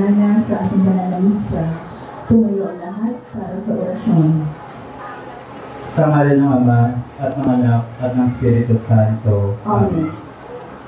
Dana sa ating pananalisa, tumayo ang lahat para sa orasyon. Sa ngalan ng Ama, at ng Anak, at ng Espiritu Santo. Amen.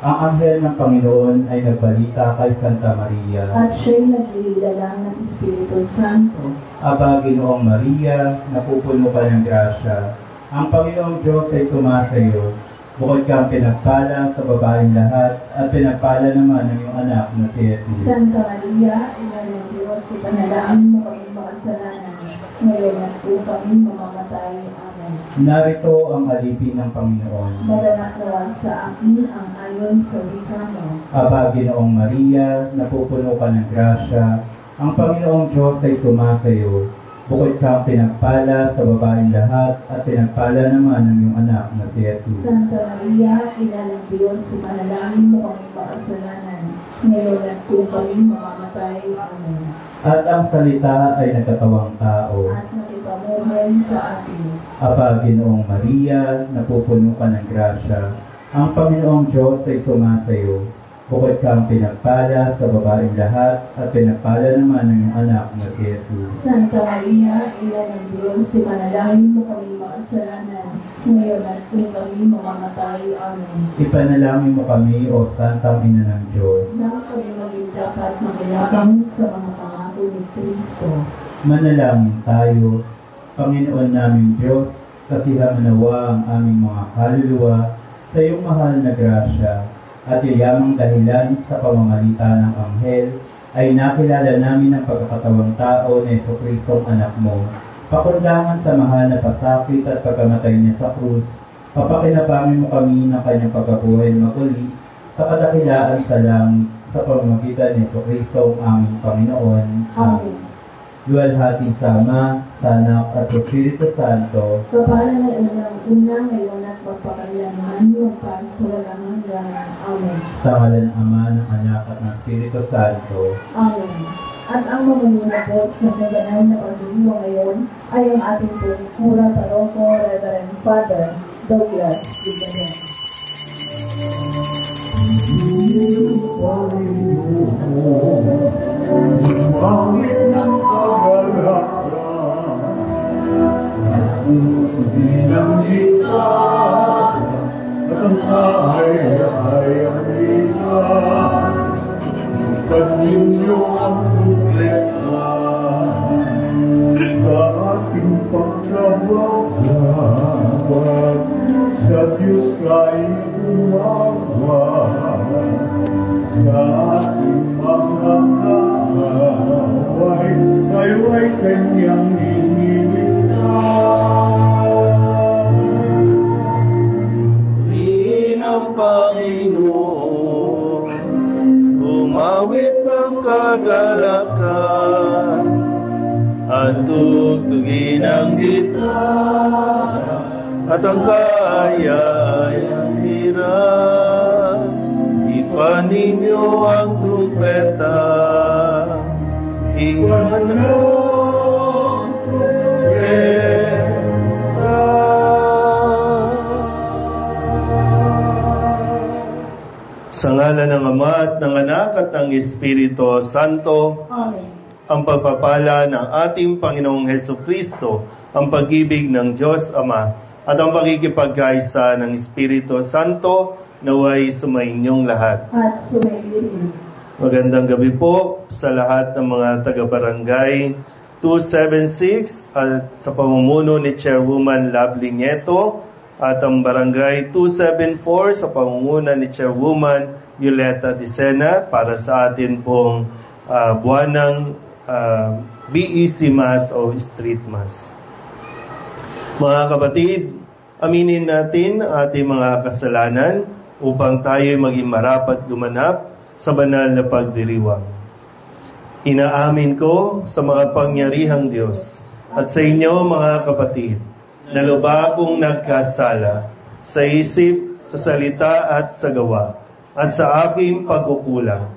Ang anghel ng Panginoon ay nagbalita kay Santa Maria. At siya'y naglilala ng Espiritu Santo. Aba, Ginoong Maria, napupuno ka ng grasya. Ang Panginoong Diyos ay sumasayo. Bukod kang pinagpala sa babaeng lahat, at pinagpala naman ang iyong anak na si Jesus. Santa Maria, ina ng Diyos, ipanalangin mo kami makasalanan, ngayon at kung kami mamamatay. Amen. Narito ang alipin ng Panginoon. Madanak nawa sa akin ang ayon sa wika mo. Aba, Ginoong Maria, napupuno ka ng grasya. Ang Panginoong Diyos ay sumasayo. Bukod kang pinagpala sa babaeng lahat, at pinagpala naman ang iyong anak na si Jesus. Santa Maria, ina ng Diyos, ipanalangin mo kami makasalanan, ngayon at kung kami mamamatay. Amen. At ang salita ay nagkatawang tao. At nakipamuhay sa atin. Aba, Ginoong Maria, napupuno ka ng grasya. Ang Panginoong Diyos ay sumasayo. Bukod kang pinagpala sa babaeng lahat, at pinagpala naman ang iyong anak na si Jesus. Santa Maria, ina ng Diyos, ipanalangin mo kami makasalanan, ngayon at kung kami mamamatay. Amen. Ipanalangin mo kami, O Santang Ina ng Diyos. Nang kami maging dapat makilabang sa mga pangako ni Kristo. Manalangin tayo. Panginoon naming Diyos, kasihan manawa ang aming mga kaluluwa sa iyong mahal na grasya, at yayamang dahilan sa pamamagitan ng anghel ay nakilala namin ang pagkakatawang tao ni Jesucristo ang anak mo. Pakundangan sa mahal na pasakit at pagkamatay niya sa krus, papakinabangin mo kami ng kanyang pagkabuhay maguli sa kadakilaan sa langit sa pamamagitan ni Jesucristo ang aming Panginoon. Amen. Luwalhati sa Ama, sa Anak, at sa Espiritu Santo. Kapala na unang ngayon at magpakailanman yung pag sa walang hanggan. Amen. Sa ngalan ng Ama, ng Anak, at ng Espiritu Santo. Amen. At ang mamununabot sa naganay na pagdiriwang ngayon ay ang ating pura paroko, Reverend Father Douglas Gibayan. Pangit ng kagalakan, hindi lang kita, at ang kaya ay ang kita. Ikan ninyo ang problema sa ating pagkabaglaban, sa Diyos ay gumagawa. Sa ating mga kaaway, tayo ay kanyang iniligtas. Rin ang Panginoon, umawit ng kagalakan, at tugtugin ang gitara, at ang kaya ay ang hirap. Ipan ninyo ang trumpeta, ipan ang trumpeta. Sa ngalan ng Ama at ng Anak at ng Espiritu Santo. Amen. Ang pagpapala ng ating Panginoong Hesukristo, ang pag-ibig ng Diyos Ama, at ang pakikipagkaisa ng Espiritu Santo, naway sumainyong lahat. At sumayin. Magandang gabi po sa lahat ng mga taga-barangay 276 at sa pamumuno ni Chairwoman Lovely Nieto, at ang barangay 274 sa pamumuno ni Chairwoman Violeta Dicena para sa atin pong buwanang BEC Mass o Street Mass. Mga kapatid, aminin natin ang ating mga kasalanan upang tayo maging marapat gumanap sa banal na pagdiriwang. Inaamin ko sa mga pangyarihang Diyos at sa inyo mga kapatid, na lubha kong nagkasala sa isip, sa salita at sa gawa, at sa aking pagkukulang.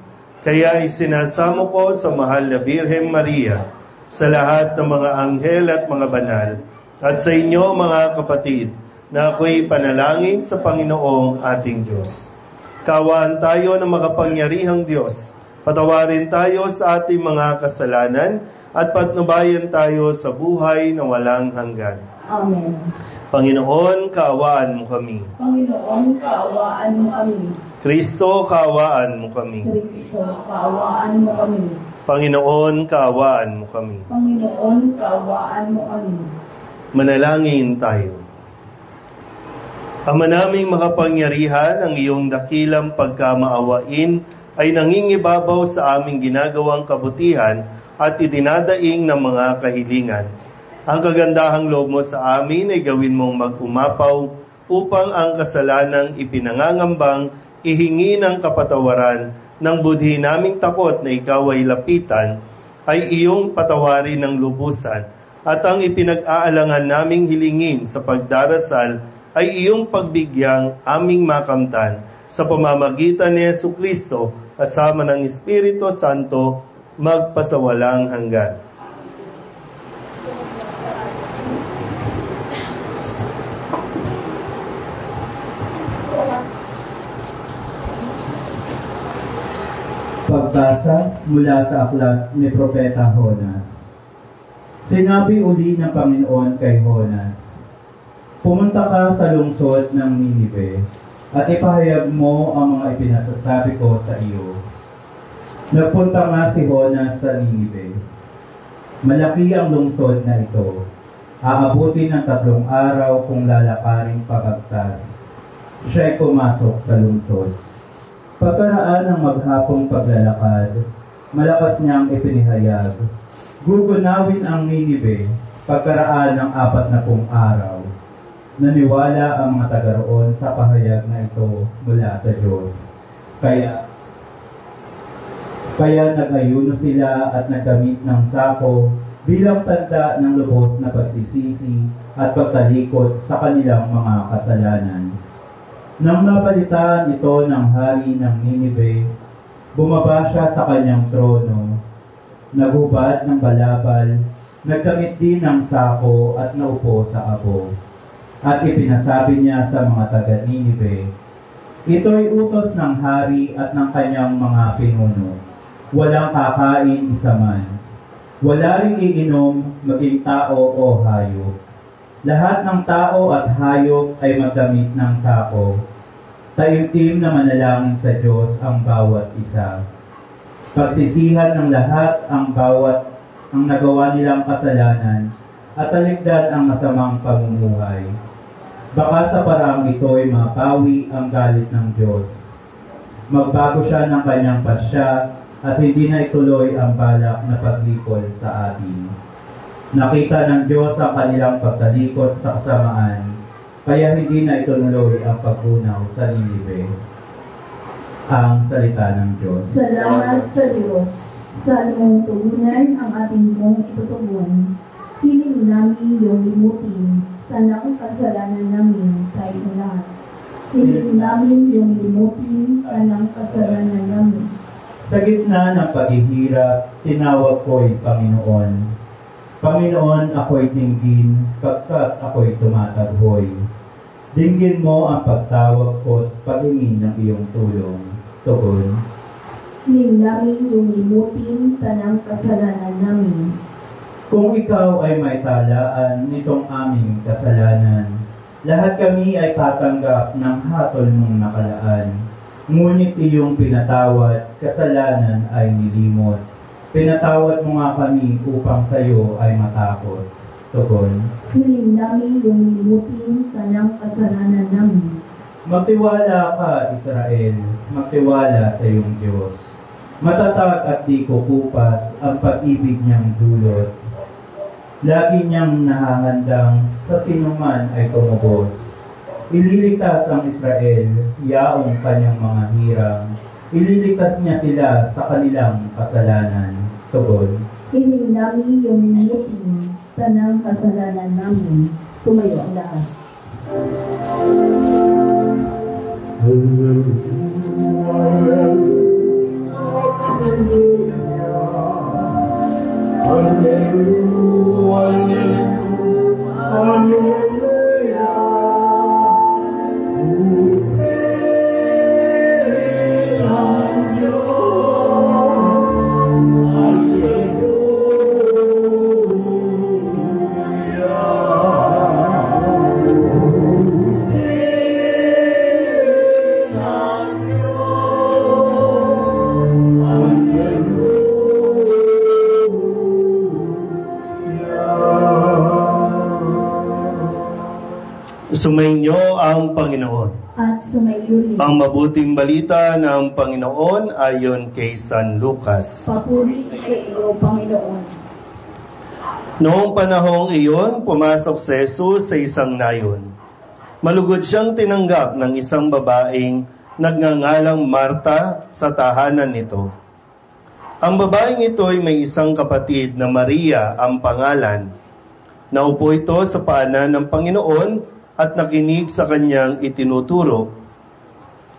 Kaya isinasamo ko sa mahal na Birheng Maria, sa lahat ng mga anghel at mga banal, at sa inyo mga kapatid, na ako'y panalangin sa Panginoong ating Diyos. Kawaan tayo ng makapangyarihang Diyos, Patawarin tayo sa ating mga kasalanan at patnubayan tayo sa buhay na walang hanggan. Amen. Panginoon, kaawaan mo kami. Panginoon, kaawaan mo kami. Kristo, kaawaan mo kami. Kristo, kaawaan mo kami. Panginoon, kaawaan mo kami. Panginoon, kaawaan mo kami. Manalangin tayo. Ama naming makapangyarihan, ang iyong dakilang pagkamaawain ay nangingibabaw sa aming ginagawang kabutihan at idinadaing ng mga kahilingan. Ang kagandahang loob mo sa amin ay gawin mong mag-umapaw upang ang kasalanang ipinangangambang ihingi ng kapatawaran ng budhi naming takot na ikaw ay lapitan, ay iyong patawarin ng lubusan, at ang ipinag-aalangan naming hilingin sa pagdarasal ay iyong pagbigyang aming makamtan sa pamamagitan ni Jesucristo kasama ng Espiritu Santo magpasawalang hanggan. Pagbasa mula sa aklat ni Propeta Jonas. Sinabi uli ng Panginoon kay Jonas, pumunta ka sa lungsod ng Ninive at ipahayag mo ang mga ipinasasabi ko sa iyo. Nagpunta nga si Jonas sa Ninive. Malaki ang lungsod na ito. Aabutin ng 3 araw kung lalakaring pabagtas. Siya'y pumasok sa lungsod. Pagkaraan ng maghapong paglalakad, malakas niyang ipinihayag, gugunawin ang Ninive pagkaraan ng 40 araw. Naniwala ang mga taga roon sa pahayag na ito mula sa Diyos. Kaya nag-ayuno sila at naggamit ng sako bilang tanda ng lubos na pagsisisi at pagtalikod sa kanilang mga kasalanan. Nang mabalitaan ito ng hari ng Ninive, bumaba siya sa kanyang trono, naghubad ng balabal, nagkamit din ng sako at naupo sa abo. At ipinasabi niya sa mga taga Ninive, ito'y utos ng hari at ng kanyang mga pinuno. Walang kakain isa man. Wala ring iinom, maging tao o hayop. Lahat ng tao at hayop ay magdamit ng sako. Taimtim na manalangin sa Diyos ang bawat isa. Pagsisihan ng lahat ang nagawa nilang kasalanan at talikdan ang masamang pamumuhay. Baka sa paraang ito'y mapawi ang galit ng Diyos. Magbago siya ng kanyang pasya at hindi na ituloy ang balak na paglipol sa atin. Nakita ng Diyos ang kanilang pagtalikod sa kasamaan, kaya hindi na ituloy ang pagbunaw sa Ninive. Ang salita ng Diyos. Salamat sa Diyos. Sa mong tugunan ang ating mong itutugon. Hiling namin yung limutin sa nakong kasalanan namin sa iyo lahat. Hiling namin yung limutin sa nakong kasalanan namin. Sa gitna ng paghihirap, tinawag ko'y Panginoon. Panginoon, ako'y dinggin, pagkat ako'y tumataghoy. Dinggin mo ang pagtawag ko't paghingi ng iyong tulong. Tugon. Hiling namin yung limutin sa nakong kasalanan namin. Kung ikaw ay may talaan nitong aming kasalanan, lahat kami ay tatanggap ng hatol mong nakalaan. Ngunit iyong pinatawad, kasalanan ay nilimot. Pinatawad mo nga kami upang sa iyo ay matakot. Tugon. Hiling namin yung limutin sa nakong kasalanan namin. Magtiwala ka, Israel. Magtiwala sa iyong Diyos. Matatag at di kukupas ang pag-ibig niyang dulot. Lagi niyang nahahandang sa sinuman ay tumubos. Ililigtas ang Israel, yaong kanyang mga hirang. Ililigtas niya sila sa kanilang kasalanan. Tugon. Hiling namin yung limutin sa nakong kasalanan namin. Tumayo ang lahat. Sumainyo ang Panginoon. At sumayo rin. Ang mabuting balita ng Panginoon ayon kay San Lucas. Papuri sa iyo, Panginoon. Noong panahong iyon, pumasok si Jesus sa isang nayon. Malugod siyang tinanggap ng isang babaeng nagngangalang Marta sa tahanan nito. Ang babaeng ito ay may isang kapatid na Maria ang pangalan. Naupo ito sa paanan ng Panginoon at nakinig sa kanyang itinuturo.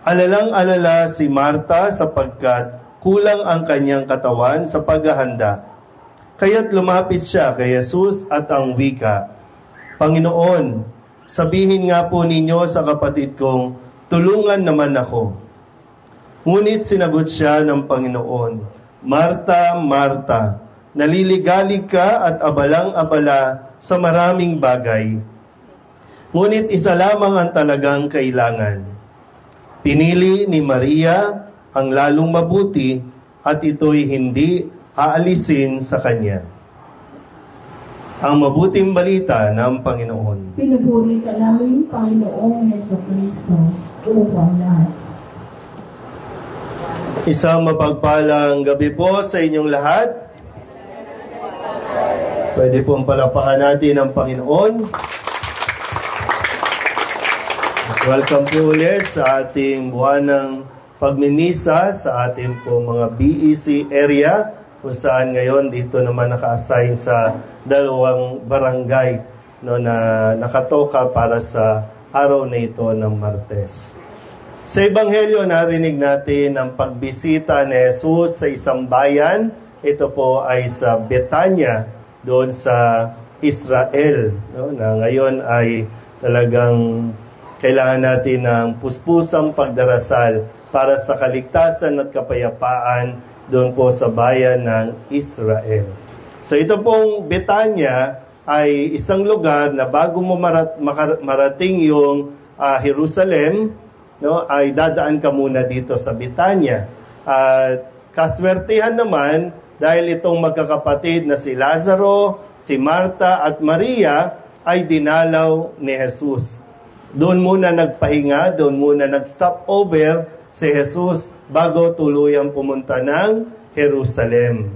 Alalang-alala si Marta sapagkat kulang ang kanyang katawan sa paghahanda. Kaya't lumapit siya kay Jesus at ang wika, Panginoon, sabihin nga po ninyo sa kapatid kong, tulungan naman ako. Ngunit sinagot siya ng Panginoon, Marta, Marta, naliligalig ka at abalang-abala sa maraming bagay. Ngunit isa lamang ang talagang kailangan. Pinili ni Maria ang lalong mabuti at ito'y hindi aalisin sa kanya. Ang mabuting balita ng Panginoon. Pinupuri ka namin, Panginoong Jesucristo, upang lahat. Isang mapagpalang gabi po sa inyong lahat. Pwede pong palakpakan natin ang Panginoon. Welcome po ulit sa ating buwan ng pagmimisa sa ating po mga BEC area kung saan ngayon dito naman naka-assign sa 2 barangay na nakatoka para sa araw na ito ng Martes. Sa Ebanghelyo, narinig natin ang pagbisita ni Jesus sa isang bayan. Ito po ay sa Betania, doon sa Israel. Na ngayon ay talagang kailangan natin ng puspusang pagdarasal para sa kaligtasan at kapayapaan doon po sa bayan ng Israel. So ito pong Betania ay isang lugar na bago mo marating yung Jerusalem, ay dadaan ka muna dito sa Betania. At kaswertihan naman dahil itong magkakapatid na si Lazaro, si Marta at Maria ay dinalaw ni Jesus. Doon muna nagpahinga, doon muna nag-stop over si Jesus bago tuluyang pumunta ng Jerusalem.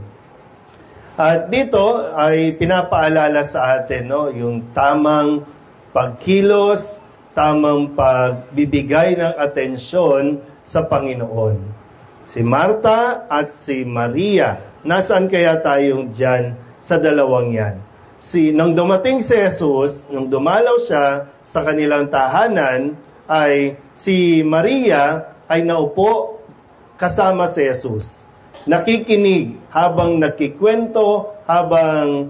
At dito ay pinapaalala sa atin yung tamang pagkilos, tamang pagbibigay ng atensyon sa Panginoon. Si Marta at si Maria, nasaan kaya tayong dyan sa dalawang yan? Nang dumating si Jesus, nang dumalaw siya sa kanilang tahanan, ay si Maria ay naupo kasama si Jesus. Nakikinig habang nagkikwento, habang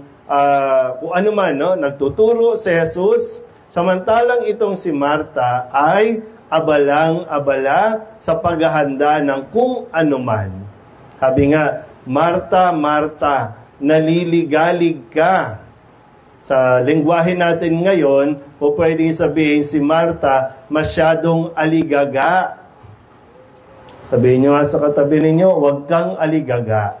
kung ano man, nagtuturo si Jesus. Samantalang itong si Marta ay abalang-abala sa paghahanda ng kung ano man. Sabi nga, Marta, Marta, naliligalig ka. Sa lengguwahe natin ngayon, o pwedeng sabihin si Marta, masyadong aligaga. Sabihin nyo nga sa katabi ninyo, huwag kang aligaga.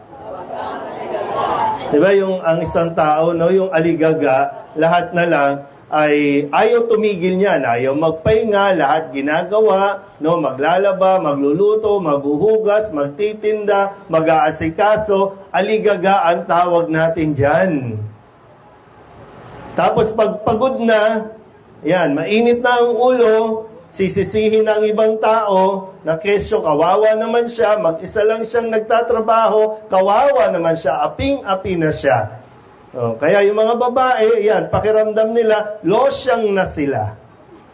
Diba ang isang tao, yung aligaga, lahat na lang, ay ayaw tumigil niyan, ayaw magpahinga, lahat ginagawa, maglalaba, magluluto, maghuhugas, magtitinda, mag-aasikaso, aligaga ang tawag natin dyan. Tapos pag pagod na, mainit na ang ulo, sisisihin ng ibang tao na kesyo kawawa naman siya, mag-isa lang siyang nagtatrabaho, kawawa naman siya, aping-api na siya. Kaya yung mga babae, pakiramdam nila, losyang na sila.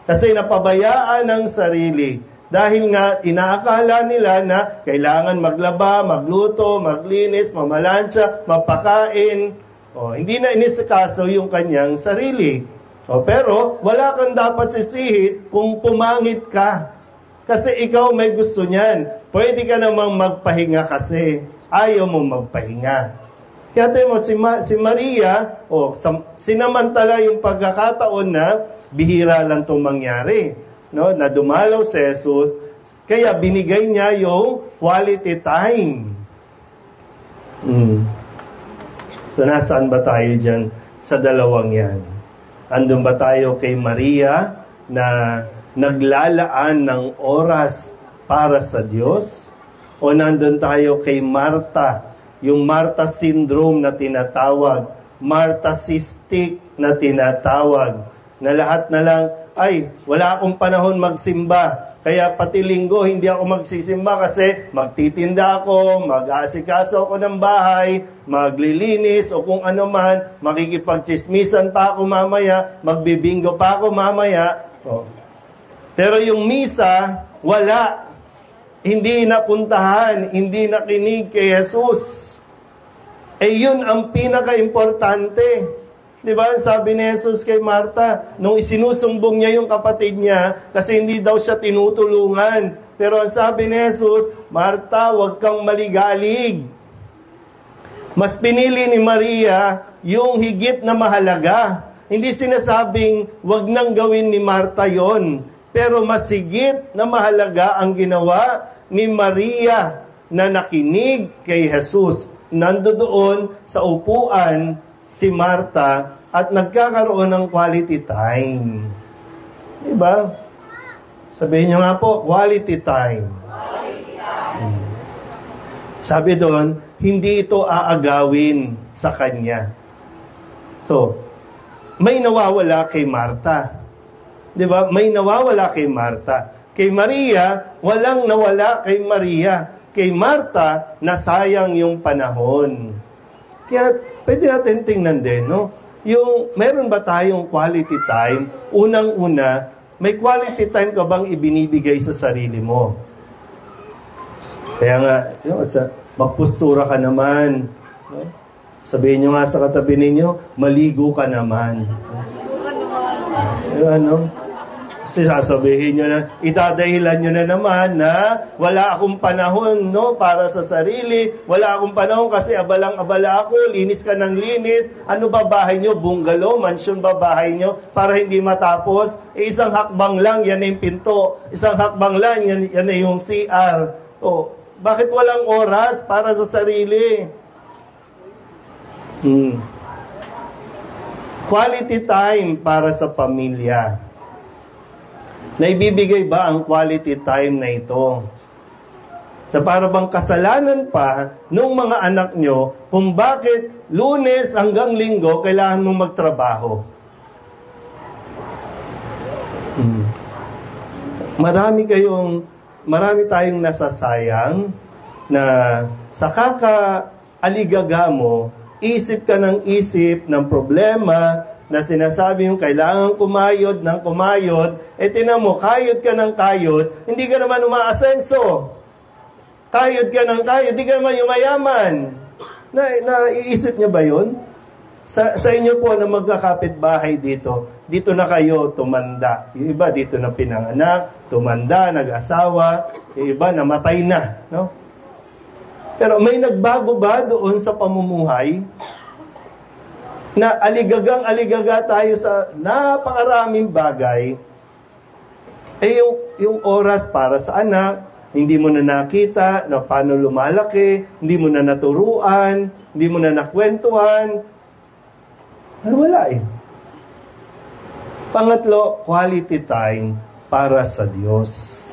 Kasi napabayaan ng sarili. Dahil nga, inaakala nila na kailangan maglaba, magluto, maglinis, mamalansya, mapakain. Hindi na inisikaso yung kanyang sarili. Pero wala kang dapat sisihit kung pumangit ka. Kasi ikaw may gusto niyan. Pwede ka namang magpahinga kasi ayaw mo magpahinga. Kaya tayo mo, si Maria, sinamantala yung pagkakataon na bihira lang itong mangyari. Na dumalaw si Jesus, kaya binigay niya yung quality time. So, nasaan ba tayo dyan sa dalawang yan? Andun ba tayo kay Maria na naglalaan ng oras para sa Diyos? O nandun tayo kay Marta, yung Marta syndrome na tinatawag, Marta cystic na tinatawag, na lahat na lang, ay, wala akong panahon magsimba, kaya pati linggo hindi ako magsisimba kasi magtitinda ako, mag-aasikaso ako ng bahay, maglilinis o kung ano man, makikipagchismisan pa ako mamaya, magbibingo pa ako mamaya. Oh. Pero yung misa, wala. Hindi napuntahan, hindi nakinig kay Jesus. Yun ang pinaka-importante. Di ba? Sabi ni Jesus kay Marta, nung isinusumbong niya yung kapatid niya, kasi hindi daw siya tinutulungan. Pero ang sabi ni Jesus, Marta, huwag kang maligalig. Mas pinili ni Maria yung higit na mahalaga. Hindi sinasabing, huwag nang gawin ni Marta yon. Pero mas higit na mahalaga ang ginawa ni Maria na nakinig kay Jesus. Nandoon sa upuan si Marta at nagkakaroon ng quality time. Diba? Sabihin niyo nga po, quality time. Quality time. Sabi doon, hindi ito aagawin sa kanya. So, may nawawala kay Marta. Diba? May nawawala kay Marta. Kay Maria, walang nawala kay Maria. Kay Marta, nasayang yung panahon. Kaya, pwede natin tingnan din, no? Yung, meron ba tayong quality time? Unang-una, may quality time ka bang ibinibigay sa sarili mo? Kaya nga, magpostura ka naman. No? Sabihin nyo nga sa katabi ninyo, maligo ka naman. Ano? Kasi sasabihin nyo na, itadahilan nyo na naman na wala akong panahon, no, para sa sarili, wala akong panahon kasi abalang-abala ako, linis ka ng linis, ano ba bahay nyo, bungalow, mansion ba bahay nyo, para hindi matapos, isang hakbang lang, yan yung pinto, isang hakbang lang, yan na yung CR. O, bakit walang oras para sa sarili? Quality time para sa pamilya. Naibibigay ba ang quality time na ito? Na para bang kasalanan pa nung mga anak nyo kung bakit Lunes hanggang Linggo kailangan mong magtrabaho? Marami tayong nasasayang na sa kaka-aligaga mo, isip ka ng isip ng problema na sinasabi yung kailangan kumayod ng kumayod, tinan mo, kayod ka ng kayod, hindi ka naman umaasenso. Kayod ka ng kayod, hindi ka naman yumayaman. Naiisip niya ba yun? Sa inyo po na magkakapit-bahay dito na kayo tumanda. Yung iba dito na pinanganak, tumanda, nag-asawa, yung iba namatay na. No? Pero may nagbago ba doon sa pamumuhay? Na aligagang-aligaga tayo sa napakaraming bagay, yung oras para sa anak, hindi mo na nakita na paano lumalaki, hindi mo na naturuan, hindi mo na nakwentuhan. Wala eh. Pangatlo, quality time para sa Diyos.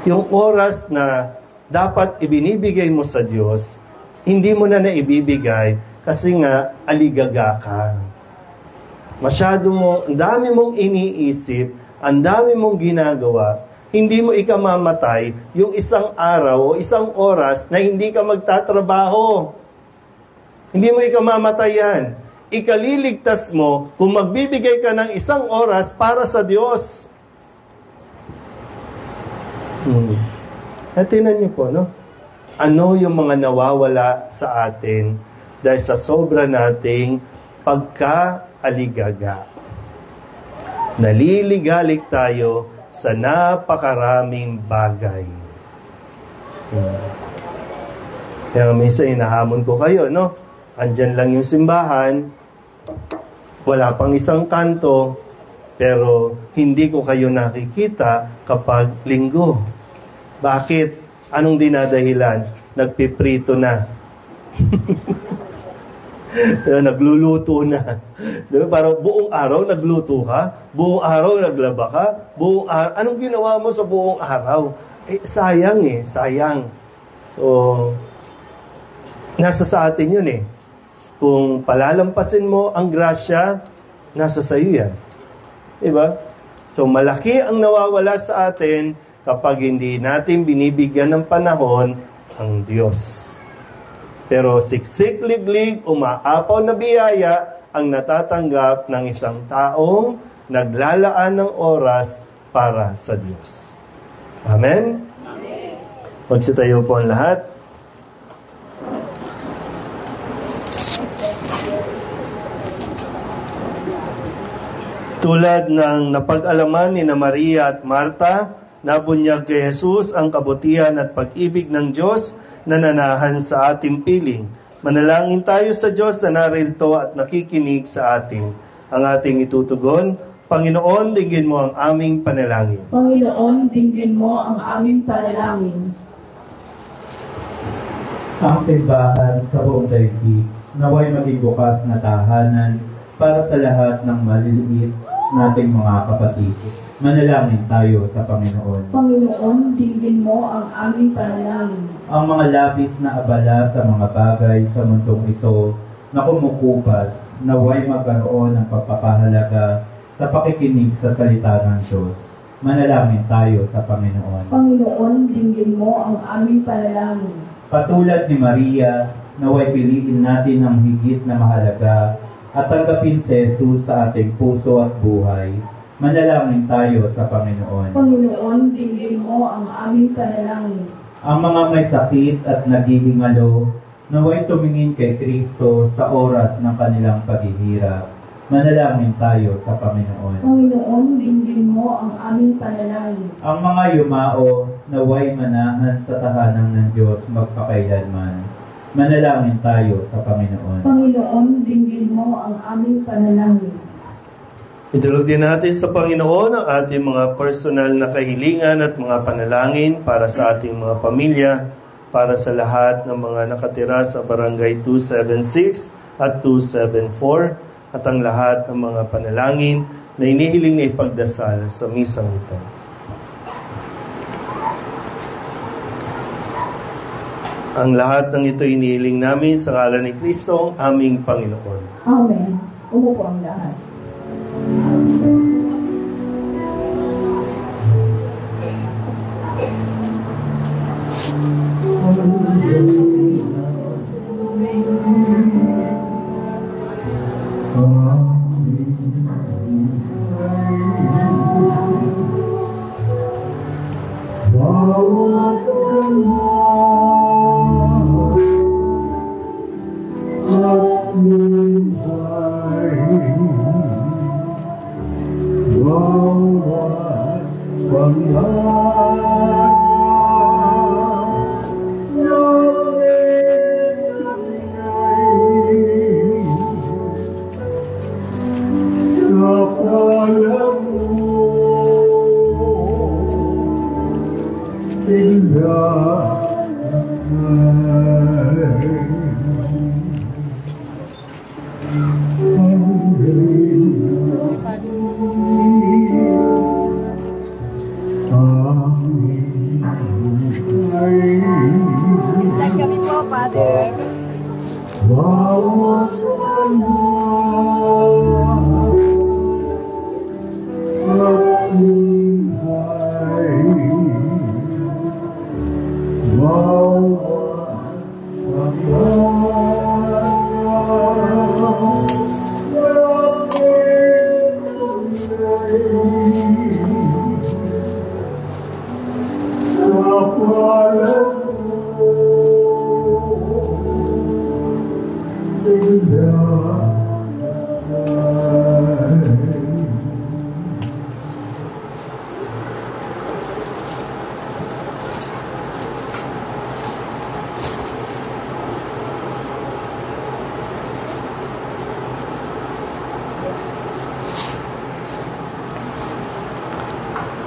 Yung oras na dapat ibinibigay mo sa Diyos, hindi mo na naibibigay kasi nga, aligaga ka. Ang dami mong iniisip, ang dami mong ginagawa, hindi mo ikamamatay yung isang araw o isang oras na hindi ka magtatrabaho. Hindi mo ikamamatay yan. Ikaliligtas mo kung magbibigay ka ng isang oras para sa Diyos. Tingnan niyo po, no? Ano yung mga nawawala sa atin dahil sa sobra nating pagka-aligaga. Naliligalik tayo sa napakaraming bagay. Kaya minsan inahamon ko kayo, no? Andyan lang yung simbahan, wala pang isang kanto, pero hindi ko kayo nakikita kapag linggo. Bakit? Anong dinadahilan? Nagpiprito na. Nagluluto na. Diba? Parang buong araw nagluto ka, buong araw naglaba ka, buong araw. Anong ginawa mo sa buong araw? Sayang sayang. So, nasa sa atin yun Kung palalampasin mo ang grasya, nasa sa iyo yan. Diba? So, malaki ang nawawala sa atin kapag hindi natin binibigyan ng panahon ang Diyos. Pero siksik, liglig, umaapaw na biyaya ang natatanggap ng isang taong naglalaan ng oras para sa Diyos. Amen? Amen. Magsitayo po ang lahat. Tulad ng napag-alaman ni Maria at Marta, nabunyag kay Jesus ang kabutihan at pag-ibig ng Diyos na nanahan sa ating piling. Manalangin tayo sa Diyos na naririto at nakikinig sa atin. Ang ating itutugon, Panginoon, dinggin mo ang aming panalangin. Panginoon, dinggin mo ang aming panalangin. Ang simbahan sa buong daigdig, naway maging bukas na tahanan para sa lahat ng maliliit nating mga kapatid. Manalangin tayo sa Panginoon. Panginoon, dinggin mo ang aming panalangin. Ang mga labis na abala sa mga bagay sa mundong ito na kumukupas, naway magkaroon ng pagpapahalaga sa pakikinig sa salita ng Diyos. Manalangin tayo sa Panginoon. Panginoon, dinggin mo ang aming panalangin. Patulad ni Maria, naway piliin natin ang higit na mahalaga at tanggapin si Jesus sa ating puso at buhay. Manalangin tayo sa Panginoon. Panginoon, dinggin mo ang aming panalangin. Ang mga may sakit at naghihingalo, naway tumingin kay Kristo sa oras ng kanilang paghihirap. Manalangin tayo sa Panginoon. Panginoon, dinggin mo ang aming panalangin. Ang mga yumao, naway manahan sa tahanan ng Diyos magpakailanman. Manalangin tayo sa Panginoon. Panginoon, dinggin mo ang aming panalangin. Idulog din natin sa Panginoon ang ating mga personal na kahilingan at mga panalangin para sa ating mga pamilya, para sa lahat ng mga nakatira sa Barangay 276 at 274, at ang lahat ng mga panalangin na inihiling na ipagdasal sa misang ito. Ang lahat ng ito inihiling namin sa ngalan ni Kristo, aming Panginoon. Amen. Umupo ang lahat.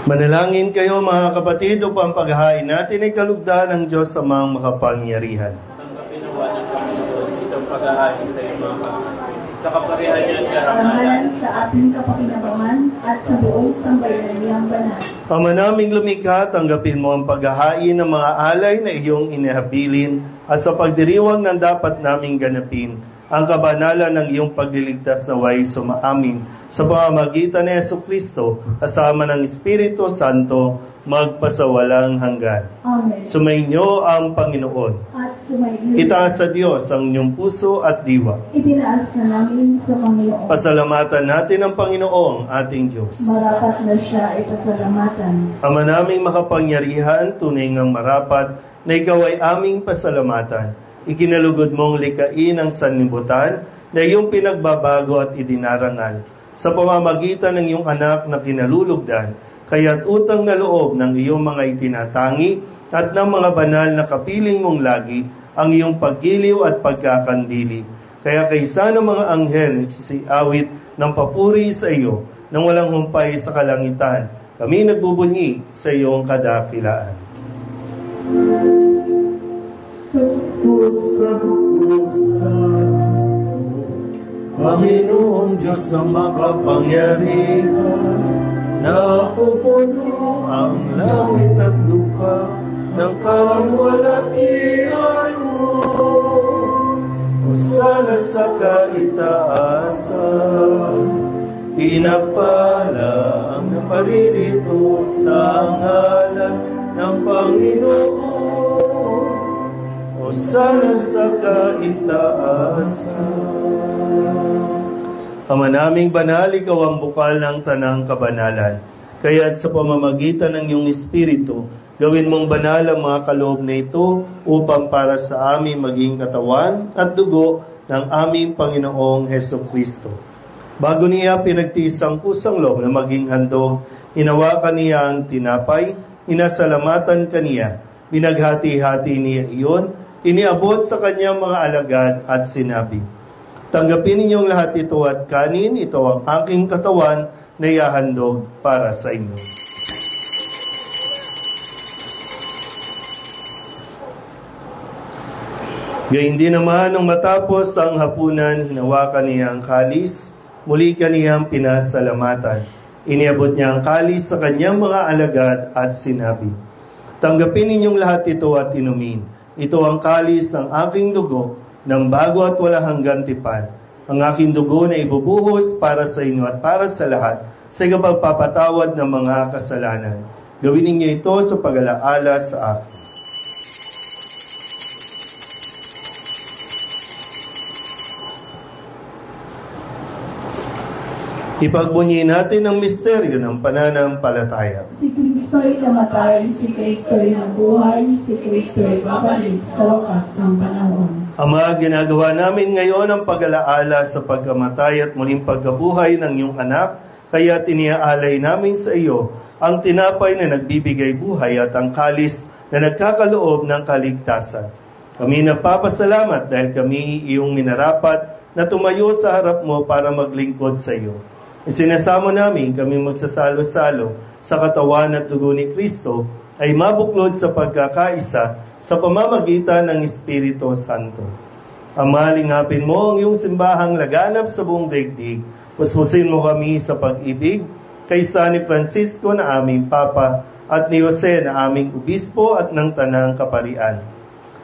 Manalangin kayo mga kapatid upang paghahain natin ay kalugdan ng Diyos sa mga makapangyarihan. Tanggapin nawa ng Panginoon, ito ng pag-aari sa iyong mga pagkakas. Sa kaparihan niya at Karangalan karangalan, sa ating kapakinabangan at sa buong sambayanang banal. Ama naming lumikha, tanggapin mo ang paghahain ng mga alay na iyong inihabilin at sa pagdiriwang ng dapat naming ganapin ang kabanalan ng iyong pagliligtas na way sumaamin sa pamamagitan ni Jesucristo kasama ng Espiritu Santo magpasawalang hanggan. Amen. Sumainyo ang Panginoon. At sumainyo. Itaas sa Diyos ang inyong puso at diwa. Itinaas na namin sa Panginoon. Pasalamatan natin ang Panginoong ating Diyos. Marapat na siya ay pasalamatan. Ama naming makapangyarihan, tunay ngang marapat na ikaw ay aming pasalamatan. Ikinalugod mong likain ang sanlibutan na iyong pinagbabago at idinarangal sa pamamagitan ng iyong anak na kinalulugdan, kaya't utang na loob ng iyong mga itinatangi at ng mga banal na kapiling mong lagi ang iyong paggiliw at pagkakandili. Kaya kaysa ng mga anghel nagsisiawit ng papuri sa iyo nang walang humpay sa kalangitan, kami nagbubunyi sa iyong kadakilaan. Panginoong Diyos ang makapangyarihan, napupuno ang langit at lupa ng kaluwalhatian mo. Hosana sa kaitaasan, pinagpala ang naparirito sa ngalan ng Panginoon. Hosana sa kaitaasan. Ama naming banal, ikaw ang bukal ng tanang kabanalan. Kaya't sa pamamagitan ng iyong Espiritu, gawin mong banal ang mga kaloob na ito upang para sa amin maging katawan at dugo ng aming Panginoong Hesukristo. Bago niya pinagtiis ang kusang loob na maging handog, hinawakan niya ang tinapay, inasalamatan kaniya, binaghati-hati niya iyon, iniabot sa kanyang mga alagad at sinabi, tanggapin ninyong lahat ito at kanin, ito ang aking katawan na ihahandog para sa inyo. Gayun din naman nung matapos ang hapunan, hinawakan niya ang kalis, muli kaniyang pinasalamatan. Iniabot niya ang kalis sa kanyang mga alagad at sinabi, tanggapin ninyong lahat ito at inumin. Ito ang kalis ng aking dugo, ng bago at walang hanggang tipan. Ang aking dugo na ibubuhos para sa inyo at para sa lahat sa pagpapatawad ng mga kasalanan. Gawin ninyo ito sa pag-alaala sa akin. Ipagbunyi natin ang misteryo ng pananampalataya. Si Kristo'y namatay, si Kristo'y nabuhay, si Kristo'y babalik sa wakas ng panahon. Ama, ginagawa namin ngayon ang pag-alaala sa pagkamatay at muling pagkabuhay ng iyong anak, kaya tiniaalay namin sa iyo ang tinapay na nagbibigay buhay at ang kalis na nagkakaloob ng kaligtasan. Kami nagpapasalamat dahil kami iyong minarapat na tumayo sa harap mo para maglingkod sa iyo. Isinasamo namin kami magsasalo-salo sa katawan at dugo ni Kristo ay mabuklod sa pagkakaisa sa pamamagitan ng Espiritu Santo. Ama, lingapin mo ang iyong simbahang laganap sa buong daigdig. Puspusin mo kami sa pag-ibig kaysa ni Francisco na aming Papa at ni Jose na aming Obispo at ng Tanang Kaparian.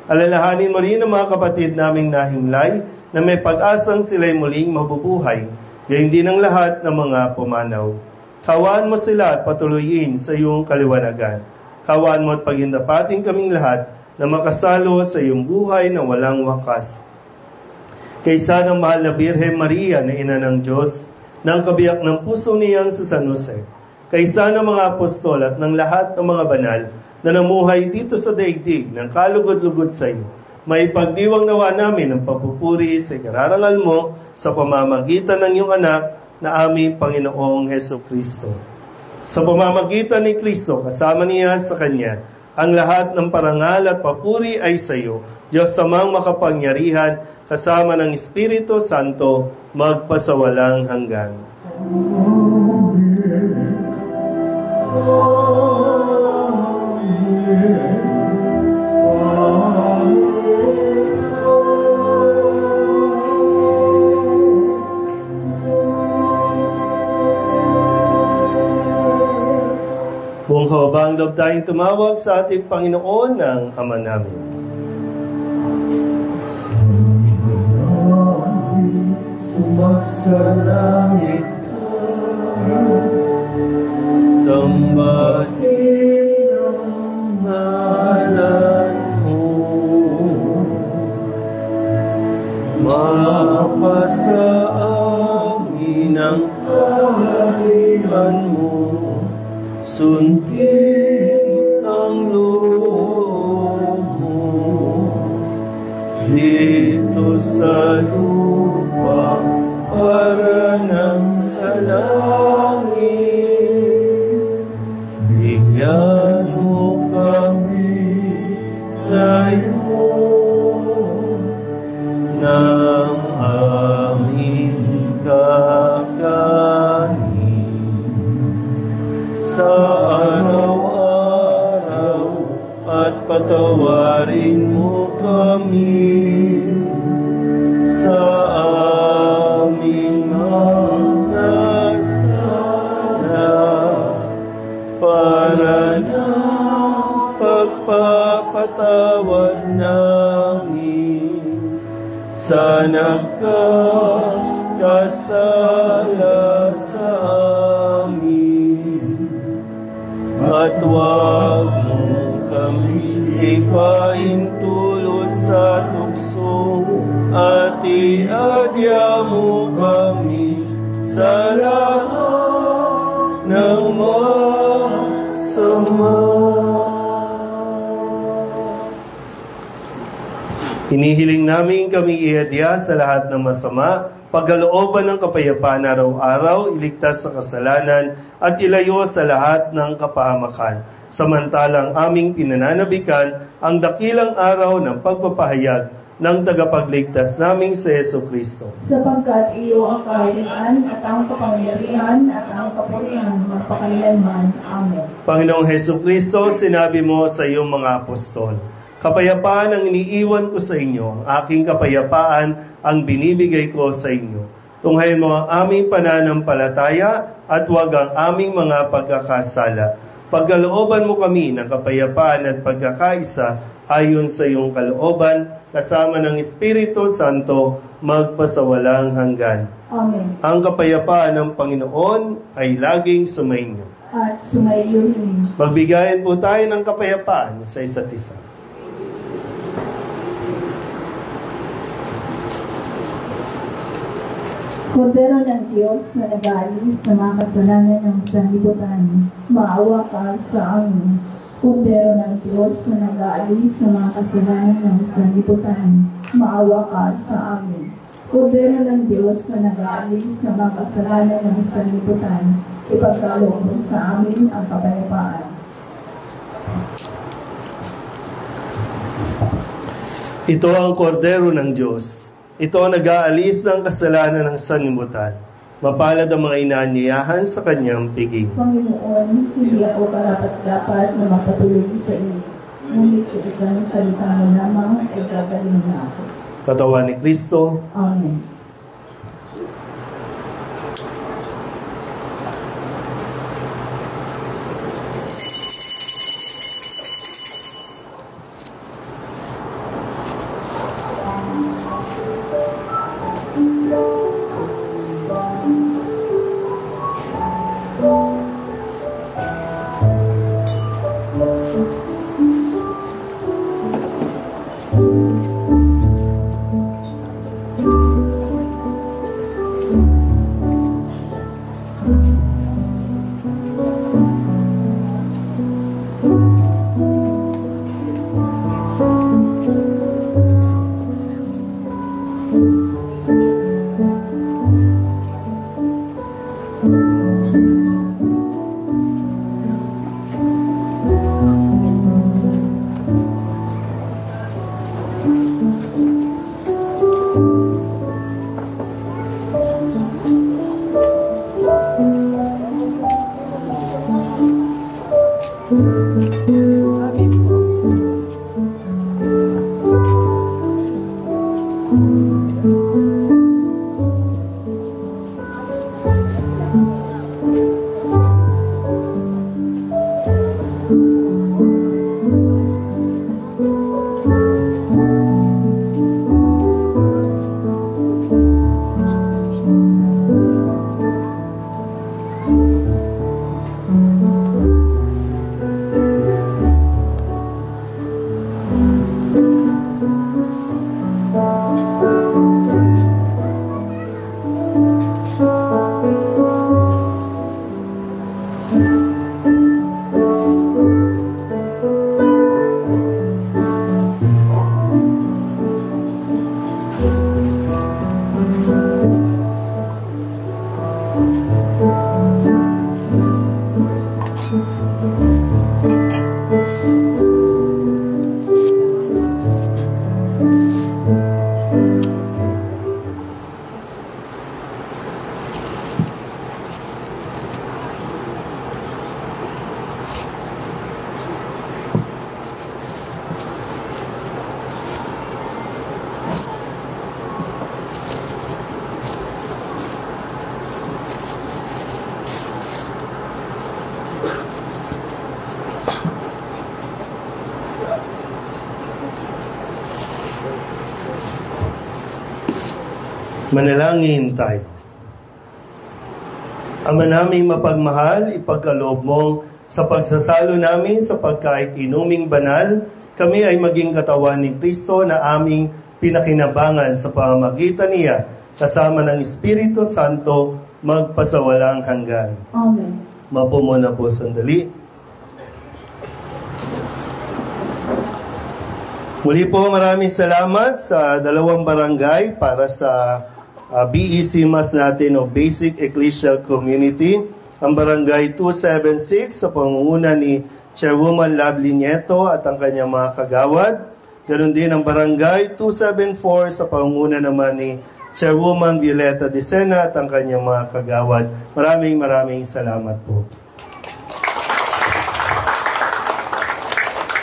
Alalahanin mo rin ang mga kapatid naming nahimlay na may pag-asang sila'y muling mabubuhay. Gayun din ang lahat ng mga pumanaw. Kawaan mo sila at patuloyin sa iyong kaliwanagan. Kawaan mo at paghindapatin kaming lahat na makasalo sa iyong buhay na walang wakas. Kaysa ng mahal na Birhen Maria na ina ng Diyos, ng kabiyak ng puso niyang sa San Jose, kaysa ng mga apostol at ng lahat ng mga banal na namuhay dito sa daigdig ng kalugod-lugod sa iyo, may pagdiwang nawa namin ang papupuri sa ikararangal mo sa pamamagitan ng iyong anak na aming Panginoong Hesukristo. Sa pamamagitan ni Kristo, kasama niya sa Kanya, ang lahat ng parangal at papuri ay sa iyo, Diyos Amang makapangyarihan, kasama ng Espiritu Santo, magpasawalang hanggan. Magandang loob tayong tumawag sa ating Panginoon ng Ama namin. Sumasalangit ka, sambahin ang ngalan mo, mapasa amin ang kaharian mo, sundin ang loob mo, dito sa lupa para nang sa langit. Bigyan mo kami ngayon ng aming kakanin sa araw-araw, at patawarin mo kami sa aming mga sala, para na pagpapatawad namin sa nagkakasala sa amin. At huwag mo kami ipaintulot sa tukso, at iadya mo kami sa lahat ng masama. Hinihiling namin kami iadya sa lahat ng masama, pagkalooban ng kapayapaan araw-araw, iligtas sa kasalanan, at ilayo sa lahat ng kapahamakan. Samantalang aming pinananabikan ang dakilang araw ng pagpapahayag ng tagapagligtas naming si Jesucristo. Sapagkat iyo ang kaharian at ang kapangyarihan at ang kapurihan magpakailanman. Amen. Panginoong Jesucristo, sinabi mo sa iyong mga apostol, kapayapaan ang iniiwan ko sa inyo, ang aking kapayapaan ang binibigay ko sa inyo. Tunghayin mo ang aming pananampalataya at huwag ang aming mga pagkakasala. Pagkalooban mo kami ng kapayapaan at pagkakaisa ayon sa iyong kalooban, kasama ng Espiritu Santo, magpasawalang hanggan. Amen. Ang kapayapaan ng Panginoon ay laging sumainyo. At sumaiyo rin. Magbigayan po tayo ng kapayapaan sa isa't isa. Kordero ng Diyos na nag-aalis sa mga kasalanan ng sanlibutan, maawa ka sa amin. Kordero ng Diyos na nag-aalis sa mga kasalanan ng sanlibutan, maawa ka sa amin. Kordero ng Diyos na nag-aalis sa mga kasalanan ng sanlibutan, ipagkaloob mo sa amin ang kapayapaan. Ito ang kordero ng Diyos. Ito ang nag-aalis ng kasalanan ng sanlibutan. Mapalad ang mga inaanyayahan sa kanyang piging. Panginoon, hindi ako karapat-dapat na mapatuloy sa iyo. Ngunit sa isang salita mo lamang ay gagaling na ako. Katawan ni Kristo. Amen. Manalangin tayo. Ama naming mapagmahal, ipagkaloob mo sa pagsasalo namin sa pagkait inuming banal, kami ay maging katawan ni Kristo na aming pinakinabangan sa pamamagitan niya, kasama ng Espiritu Santo, magpasawalang hanggan. Amen. Mapo muna po sandali. Muli po maraming salamat sa dalawang barangay para sa BEC Mass natin o Basic Ecclesial Community. Ang barangay 276 sa pangunguna ni Chairwoman Lovely Nieto at ang kanyang mga kagawad. Ganon din ang barangay 274 sa pangunguna naman ni Chairwoman Violeta Dicena at ang kanyang mga kagawad. Maraming salamat po.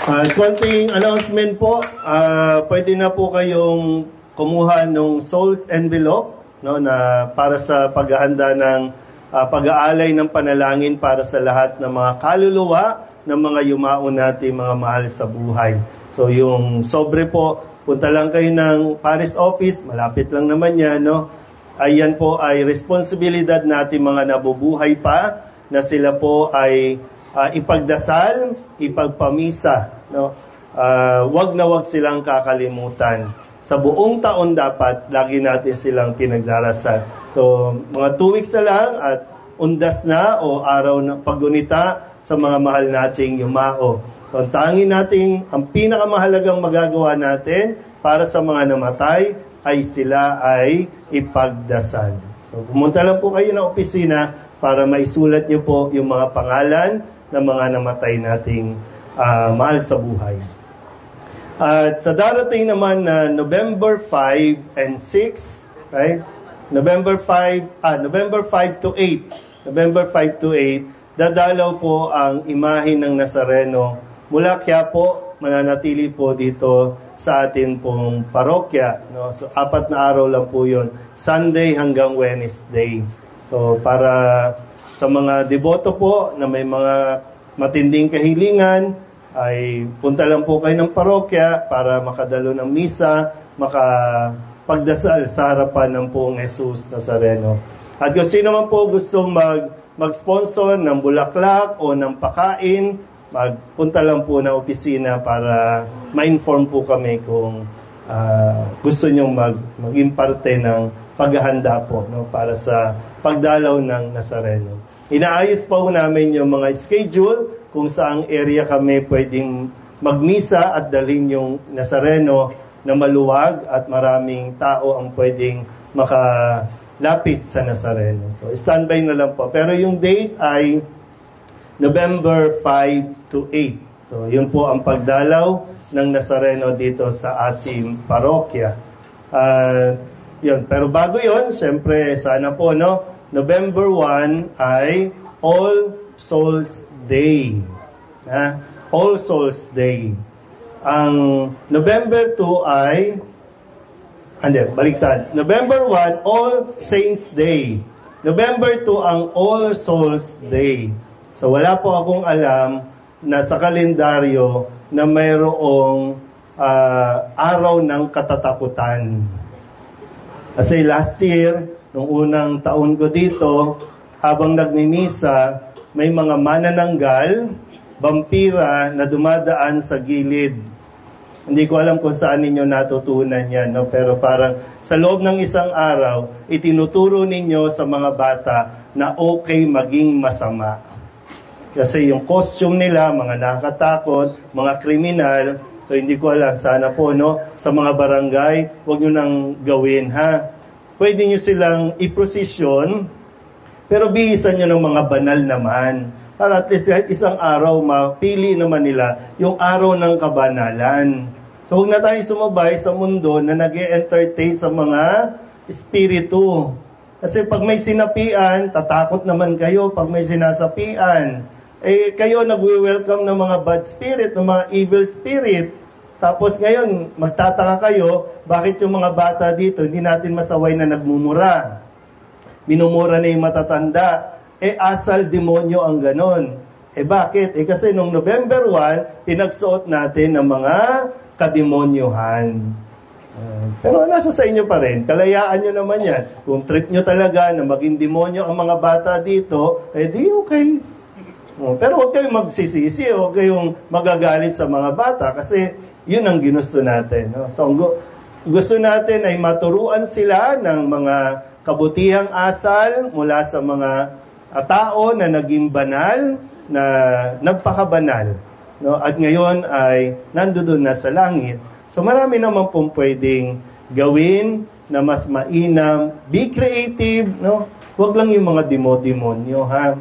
Konting announcement po, pwede na po kayong kumuha ng Souls Envelope, no, na para sa paghahanda ng pag-aalay ng panalangin para sa lahat ng mga kaluluwa ng mga yumao natin, mga mahal sa buhay. So yung sobre po, punta lang kayo ng Parish Office, malapit lang naman yan, no? Ayan po ay responsibilidad natin mga nabubuhay pa, na sila po ay ipagdasal, ipagpamisa, no? Wag na wag silang kakalimutan. Sa buong taon dapat lagi natin silang pinagdarasal. So mga 2 weeks na lang at undas na o araw ng paggunita sa mga mahal nating yumao. So ang tanging nating, ang pinakamahalagang magagawa natin para sa mga namatay ay sila ay ipagdasal. So pumunta lang po kayo ng opisina para maisulat niyo po yung mga pangalan ng mga namatay nating mahal sa buhay. At sa darating naman na November 5 and 6, right? November 5 to 8. November 5 to 8, dadalaw po ang imahe ng Nazareno mula Quiapo, mananatili po dito sa atin pong parokya, no? So 4 na araw lang po 'yon, Sunday hanggang Wednesday. So para sa mga deboto po na may mga matinding kahilingan, ay punta lang po kayo ng parokya para makadalo ng misa, makapagdasal sa harapan ng poong Jesus Nazareno. At kung sino man po gustong mag-sponsor ng bulaklak o ng pakain, magpunta lang po ng opisina para ma-inform po kami kung gusto nyong maging parte ng paghahanda po, no, para sa pagdalaw ng Nazareno. Inaayos pa po namin yung mga schedule kung saang area kami pwedeng magmisa at dalhin yung Nazareno na maluwag at maraming tao ang pwedeng makalapit sa Nazareno. So, standby na lang po. Pero yung date ay November 5 to 8. So, yun po ang pagdalaw ng Nazareno dito sa ating parokya. Yun. Pero bago yun, syempre, sana po, no? November 1 ay All Souls Day. All Souls Day. Ang November 2 ay baliktad. November 1, All Saints Day. November 2 ang All Souls Day. So wala po akong alam na sa kalendaryo na mayroong araw ng katatakutan. Kasi last year, nung unang taon ko dito, habang nagmimisa, may mga manananggal, vampira na dumadaan sa gilid. Hindi ko alam kung saan ninyo natutunan yan, no? Pero parang sa loob ng isang araw, itinuturo ninyo sa mga bata na okay maging masama. Kasi yung costume nila, mga nakakatakot, mga kriminal, so hindi ko alam, sana po, no? Sa mga barangay, huwag nyo nang gawin, ha? Pwede nyo silang i-prosesyon, pero bihisan nyo ng mga banal naman. Para at least kahit isang araw, mapili naman nila yung araw ng kabanalan. So huwag na tayo sumabay sa mundo na nag-e-entertain sa mga espiritu. Kasi pag may sinapian, tatakot naman kayo pag may sinasapian. Kayo nagwe-welcome ng mga bad spirit, ng mga evil spirit. Tapos ngayon, magtataka kayo, bakit yung mga bata dito, hindi natin masaway na nagmumura. Minumura na yung matatanda. Asal demonyo ang ganon. Bakit? Kasi nung November 1, pinagsuot natin ng mga kademonyohan. Pero nasa sa inyo pa rin. Kalayaan nyo naman yan. Kung trip nyo talaga na maging demonyo ang mga bata dito, di okay. Pero huwag kayong magsisisi, huwag kayong magagalit sa mga bata kasi yun ang ginusto natin. No? So, gusto natin ay maturuan sila ng mga kabutihang asal mula sa mga tao na naging banal, na nagpakabanal. No? At ngayon ay nandoon na sa langit. So marami naman pong pwedeng gawin na mas mainam. Be creative. No? Huwag lang yung mga demo-demonyo. Ha?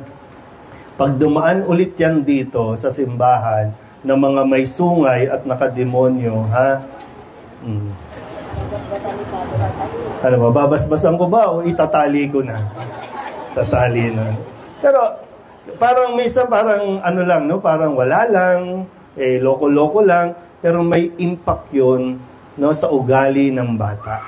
Pag dumaan ulit yan dito sa simbahan ng mga may sungay at nakademonyo, ha? Ano ba, babasbasan ko ba o itatali ko na? Tatali na. Pero parang minsan parang ano lang, no? Parang wala lang, loko-loko lang, pero may impact yun, no, sa ugali ng bata.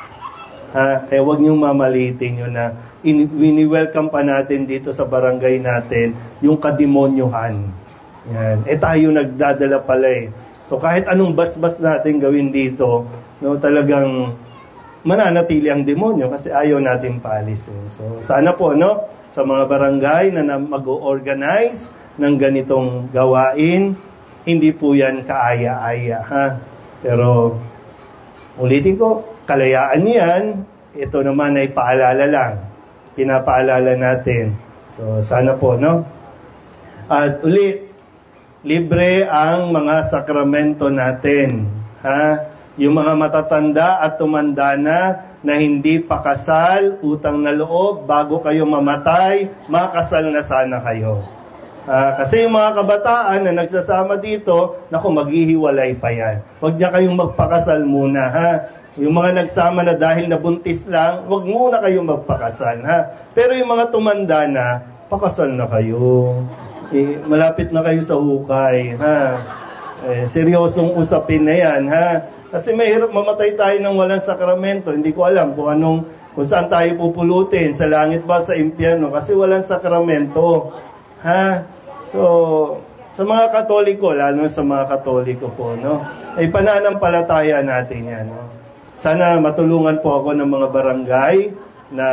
Ha? Huwag niyong mamalitin yun na wini-welcome pa natin dito sa barangay natin yung kademonyohan. Yan. Tayo nagdadala pala . So kahit anong basbas natin gawin dito, no, talagang mananatili ang demonyo kasi ayaw natin paalisin. So sana po, no, sa mga barangay na mag-organize ng ganitong gawain, hindi po yan kaaya-aya, ha? Pero ulitin ko, kalayaan yan, ito naman ay paalala lang. Pinapaalala natin. So, sana po, no? At ulit, libre ang mga sakramento natin. Ha? Yung mga matatanda at tumanda na hindi pa kasal, utang na loob, bago kayo mamatay, makasal na sana kayo. Kasi yung mga kabataan na nagsasama dito, naku, maghihiwalay pa yan. Huwag niya kayong magpakasal muna, ha? Yung mga nagsama na dahil nabuntis lang, huwag muna kayong magpakasal, ha? Pero yung mga tumanda na, pakasal na kayo. Malapit na kayo sa hukay, ha? Seryosong usapin na yan, ha? Kasi mahirap mamatay tayo ng walang sakramento. Hindi ko alam kung saan tayo pupulutin, sa langit ba, sa impyerno, kasi walang sakramento, ha? So, sa mga Katoliko, lalo sa mga Katoliko po, no? Ay pananampalataya natin yan, no? Sana matulungan po ako ng mga barangay na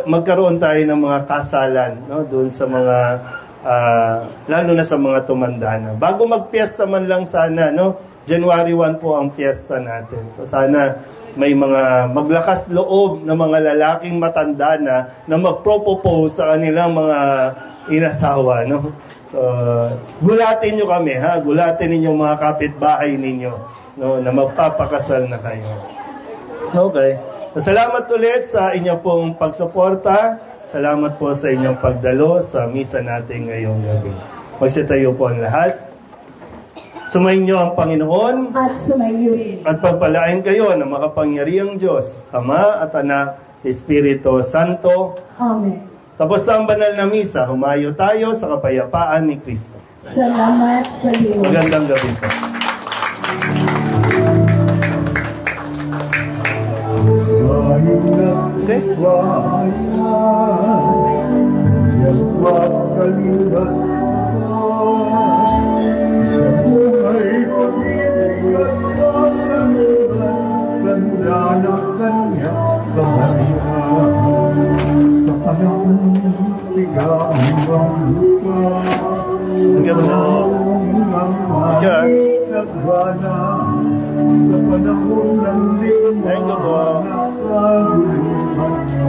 magkaroon tayo ng mga kasalan, no, doon sa mga lalo na sa mga tumanda na. Bago mag-fiesta man lang sana, no, January 1 po ang fiesta natin. So sana may mga maglakas loob na mga lalaking matanda na magpropose sa kanilang mga inasawa, no. Gulatin nyo kami, ha, gulatin ninyong mga kapitbahay ninyo, no, na magpapakasal na kayo. Okay. Salamat ulit sa inyong pong pagsuporta. Salamat po sa inyong pagdalo sa misa natin ngayong gabi. Magsitayo po ang lahat. Sumayin niyo ang Panginoon At sumayo rin. at pagpalain kayo ng makapangyarihang Diyos, Ama at Anak, Espiritu Santo. Amen. Tapos sa ang banal na misa, humayo tayo sa kapayapaan ni Kristo. Salamat sa Diyos. Magandang gabi po. Okay? Thank you po.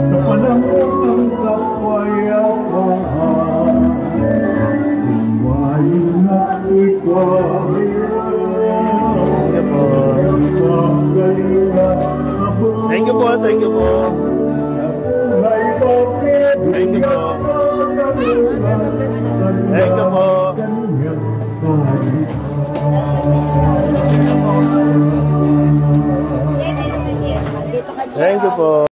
Sa panahon ng kapayapaan, umayon na ikaw. Thank you po. Thank you po. Thank you po. Thank you po. Thank you po.